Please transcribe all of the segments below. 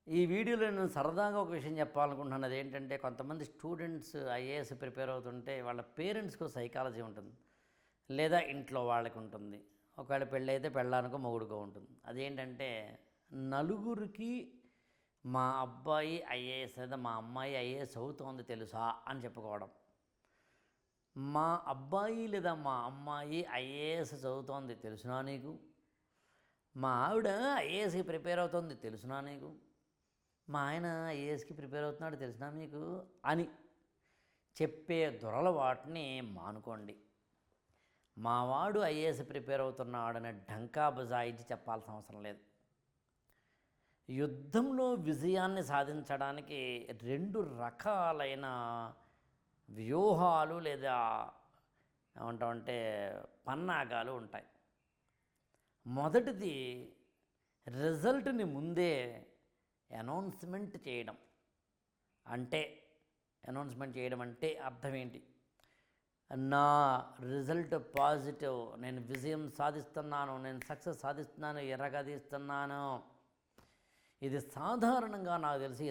ఈ వీడియోలో నేను సరదాగా ఒక విషయం చెప్పాలనుకుంటున్నాను. అదేంటంటే కొంతమంది స్టూడెంట్స్ ఐఏఎస్ ప్రిపేర్ అవుతుంటే వాళ్ళ పేరెంట్స్‌కో సైకాలజీ ఉంటుంది. లేదా ఇంట్లో వాళ్ళకి ఉంటుంది. ఒకవేళ పెళ్ళైతే పెళ్ళానికో మొగుడికో ఉంటుంది. అదేంటంటే నలుగురికి మా అబ్బాయి ఐఏఎస్ లేదా మా అమ్మాయి ఐఏఎస్ అవుతోంది తెలుసా అని చెప్పుకోవడం. మా అబ్బాయి లేదా మా అమ్మాయి ఐఏఎస్ చదువుతోంది తెలుసునా నీకు? మా ఆవిడ ఐఏఎస్‌కి ప్రిపేర్ అవుతోంది తెలుసునా నీకు? మా ఆయన ఐఏఎస్‌కి ప్రిపేర్ అవుతున్నాడు తెలిసినా మీకు అని చెప్పే దురలవాటుని మానుకోండి. మావాడు ఐఏఎస్ ప్రిపేర్ అవుతున్నాడని ఢంకా బజాయించి చెప్పాల్సిన అవసరం లేదు. యుద్ధంలో విజయాన్ని సాధించడానికి 2 రకాలైన వ్యూహాలు లేదా ఏమంటామంటే పన్నాగాలు ఉంటాయి. మొదటిది రిజల్ట్ని ముందే అనౌన్స్మెంట్ చేయడం. అనౌన్స్మెంట్ చేయడం అంటే అర్థం ఏంటి? నా రిజల్ట్ పాజిటివ్, నేను విజయం సాధిస్తున్నాను, నేను సక్సెస్ సాధిస్తున్నాను, ఎర్రగదీస్తున్నాను. ఇది సాధారణంగా నాకు తెలిసి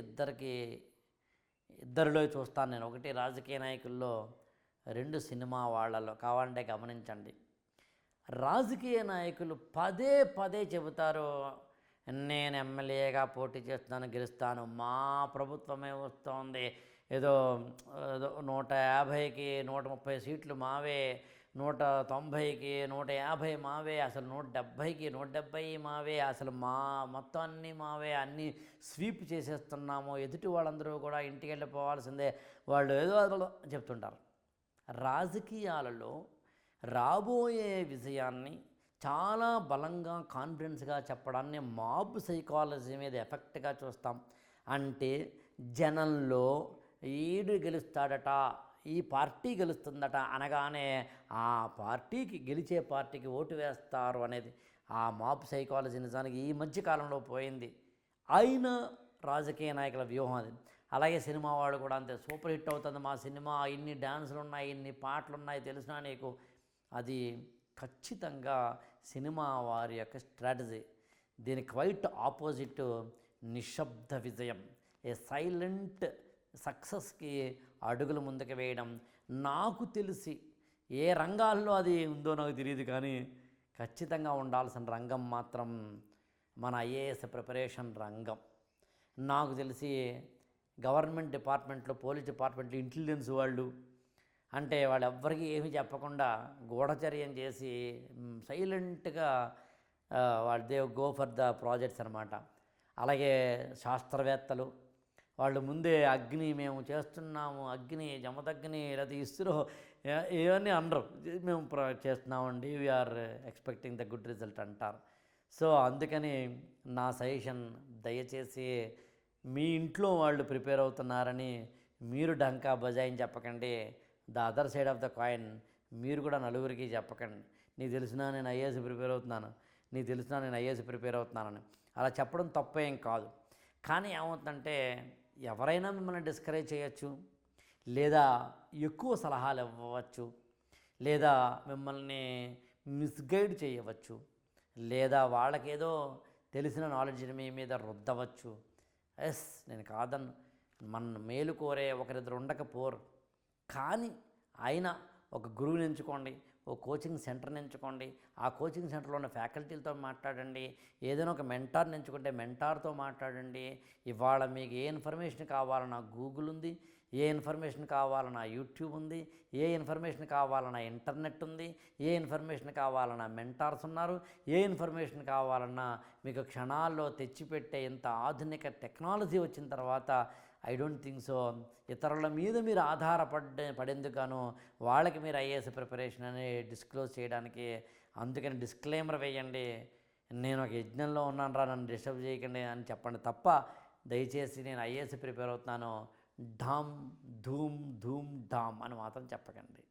ఇద్దరిలో చూస్తాను నేను. ఒకటి రాజకీయ నాయకుల్లో, 2 సినిమా వాళ్ళలో. కావాలంటే గమనించండి. రాజకీయ నాయకులు పదే పదే చెబుతారు, నేను ఎమ్మెల్యేగా పోటీ చేస్తున్నాను, గెలుస్తాను, మా ప్రభుత్వమే వస్తోంది, ఏదో 150కి 130 సీట్లు మావే, 190కి 150 మావే, అసలు 170కి 170 మావే, అసలు మొత్తం అన్నీ మావే, అన్నీ స్వీప్ చేసేస్తున్నాము, ఎదుటి వాళ్ళందరూ కూడా ఇంటికి వెళ్ళిపోవాల్సిందే, వాళ్ళు ఏదో చెప్తుంటారు. రాజకీయాలలో రాబోయే విజయాన్ని చాలా బలంగా కాన్ఫిడెన్స్గా చెప్పడాన్ని మాబ్ సైకాలజీ మీద ఎఫెక్ట్గా చూస్తాం. అంటే జనంలో ఈడు గెలుస్తాడట, ఈ పార్టీ గెలుస్తుందట అనగానే ఆ పార్టీకి, గెలిచే పార్టీకి ఓటు వేస్తారు అనేది ఆ మాబ్ సైకాలజీ నిజానికి ఈ మధ్యకాలంలో పోయింది. అయినా రాజకీయ నాయకుల వ్యూహం అది. అలాగే సినిమా వాళ్ళు కూడా అంతే. సూపర్ హిట్ అవుతుంది మా సినిమా, ఇన్ని డ్యాన్సులు ఉన్నాయి, ఇన్ని పాటలు ఉన్నాయి తెలిసినా నీకు. అది ఖచ్చితంగా సినిమా వారి యొక్క స్ట్రాటజీ. దీని క్వైట్ ఆపోజిట్ నిశ్శబ్ద విజయం, ఏ సైలెంట్ సక్సెస్కి అడుగులు ముందుకు వేయడం. నాకు తెలిసి ఏ రంగాల్లో అది ఉందో నాకు తెలియదు, కానీ ఖచ్చితంగా ఉండాల్సిన రంగం మాత్రం మన ఐఏఎస్ ప్రిపరేషన్ రంగం. నాకు తెలిసి గవర్నమెంట్ డిపార్ట్మెంట్లో, పోలీస్ డిపార్ట్మెంట్లో, ఇంటెలిజెన్స్ వాళ్ళు అంటే వాళ్ళు ఎవ్వరికీ ఏమీ చెప్పకుండా గూఢచర్యం చేసి సైలెంట్గా they go for the projects అనమాట. అలాగే శాస్త్రవేత్తలు వాళ్ళు ముందే అగ్ని మేము చేస్తున్నాము, అగ్ని జమదగ్ని లేదా ఇస్రో ఇవన్నీ అనరు, మేము చేస్తున్నామండి, we are expecting the good result అంటారు. సో అందుకని నా సజెషన్, దయచేసి మీ ఇంట్లో వాళ్ళు ప్రిపేర్ అవుతున్నారని మీరు డంకా బజాయిని చెప్పకండి. The other side of the coin మీరు కూడా నలుగురికి చెప్పకండి, నీకు తెలిసినా నేను ఐఏఎస్ ప్రిపేర్ అవుతున్నాను, నీకు తెలిసినా నేను ఐఏఎస్ ప్రిపేర్ అవుతున్నానని. అలా చెప్పడం తప్పేం కాదు. కానీ ఏమవుతుందంటే ఎవరైనా మిమ్మల్ని డిస్కరేజ్ చేయొచ్చు, లేదా ఎక్కువ సలహాలు ఇవ్వవచ్చు, లేదా మిమ్మల్ని మిస్గైడ్ చేయవచ్చు, లేదా వాళ్ళకేదో తెలిసిన నాలెడ్జ్ని మీ మీద రుద్దవచ్చు. నేను కాదను, మన మేలు కోరే ఒకరిద్దరు ఉండకపోరు. కానీ అయినా ఒక గురువుని ఎంచుకోండి, ఓ కోచింగ్ సెంటర్ని ఎంచుకోండి, ఆ కోచింగ్ సెంటర్లో ఉన్న ఫ్యాకల్టీలతో మాట్లాడండి, ఏదైనా ఒక మెంటార్ని ఎంచుకుంటే మెంటార్తో మాట్లాడండి. ఇవాళ మీకు ఏ ఇన్ఫర్మేషన్ కావాలన్నా గూగుల్ ఉంది, ఏ ఇన్ఫర్మేషన్ కావాలన్నా యూట్యూబ్ ఉంది, ఏ ఇన్ఫర్మేషన్ కావాలన్నా ఇంటర్నెట్ ఉంది, ఏ ఇన్ఫర్మేషన్ కావాలన్నా మెంటార్స్ ఉన్నారు, ఏ ఇన్ఫర్మేషన్ కావాలన్నా మీకు క్షణాల్లో తెచ్చిపెట్టే ఇంత ఆధునిక టెక్నాలజీ వచ్చిన తర్వాత ఐ డోంట్ థింక్ సో ఇతరుల మీద మీరు పడేందుకు వాళ్ళకి మీరు ఐఏఎస్ ప్రిపరేషన్ అని డిస్క్లోజ్ చేయడానికి. అందుకని డిస్క్లైమర్ వేయండి, నేను ఒక యజ్ఞంలో ఉన్నాను రా, నన్ను డిస్టర్బ్ చేయకండి అని చెప్పండి తప్ప, దయచేసి నేను ఐఏఎస్ ప్రిపేర్ అవుతున్నాను ఢామ్ ధూమ్ ధూమ్ ఢామ్ అని మాత్రం చెప్పకండి.